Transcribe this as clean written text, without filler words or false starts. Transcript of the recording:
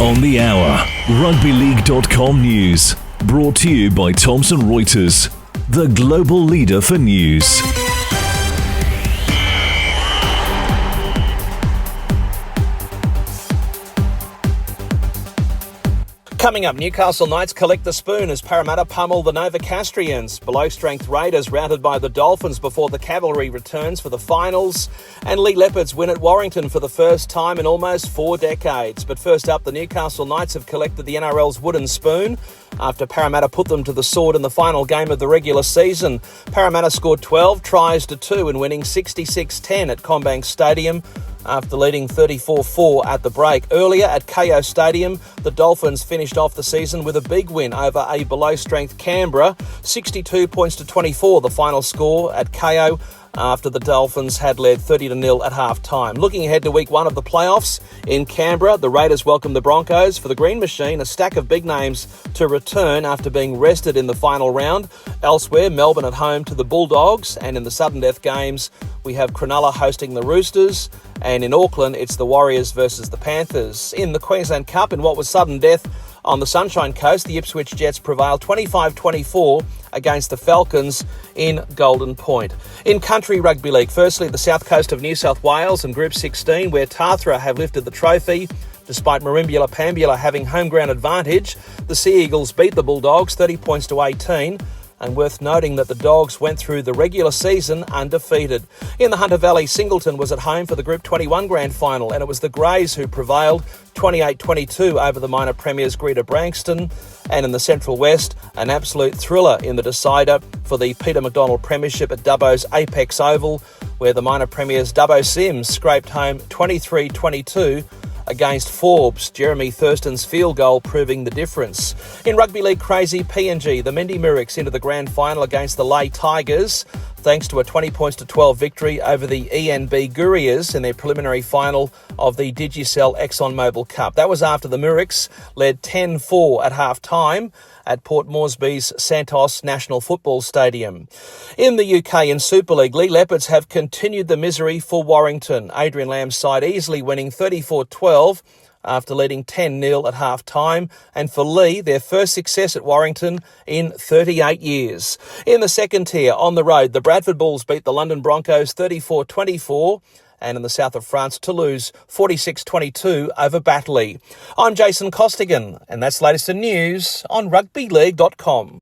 On the hour, rugbyleague.com news. Brought to you by Thomson Reuters, the global leader for news. Coming up, Newcastle Knights collect the spoon as Parramatta pummel the Novocastrians. Below-strength Raiders routed by the Dolphins before the Cavalry returns for the finals. And Lee Leopards win at Warrington for the first time in almost 4 decades. But first up, the Newcastle Knights have collected the NRL's wooden spoon after Parramatta put them to the sword in the final game of the regular season. Parramatta scored 12 tries to 2 in winning 66-10 at CommBank Stadium after leading 34-4 at the break. Earlier at KO Stadium, the Dolphins finished off the season with a big win over a below-strength Canberra, 62 points to 24, the final score at KO, after the Dolphins had led 30-0 at half-time. Looking ahead to week 1 of the playoffs in Canberra, the Raiders welcome the Broncos. For the Green Machine, a stack of big names to return after being rested in the final round. Elsewhere, Melbourne at home to the Bulldogs, and in the sudden death games, we have Cronulla hosting the Roosters, and in Auckland, it's the Warriors versus the Panthers. In the Queensland Cup, in what was sudden death on the Sunshine Coast, the Ipswich Jets prevailed 25-24 against the Falcons in Golden Point. In Country Rugby League, firstly, the south coast of New South Wales and Group 16, where Tathra have lifted the trophy. Despite Merimbula Pambula having home ground advantage, the Sea Eagles beat the Bulldogs 30 points to 18. And worth noting that the Dogs went through the regular season undefeated. In the Hunter Valley, Singleton was at home for the Group 21 Grand Final, and it was the Greys who prevailed 28-22 over the minor premiers Greta Branxton. And in the Central West, an absolute thriller in the decider for the Peter McDonald Premiership at Dubbo's Apex Oval, where the minor premiers Dubbo Sims scraped home 23-22 against Forbes, Jeremy Thurston's field goal proving the difference. In Rugby League crazy PNG, the Mendy Murrics into the grand final against the Lay Tigers, thanks to a 20 points to 12 victory over the ENB Gurias in their preliminary final of the Digicel ExxonMobil Cup. That was after the Murrics led 10-4 at half-time at Port Moresby's Santos National Football Stadium. In the UK, in Super League, Lee Leopards have continued the misery for Warrington. Adrian Lamb's side easily winning 34-12 after leading 10-0 at half-time, and for Lee, their first success at Warrington in 38 years. In the second tier, on the road, the Bradford Bulls beat the London Broncos 34-24, and in the south of France, Toulouse 46-22 over Batley. I'm Jason Costigan, and that's the latest in news on rugbyleague.com.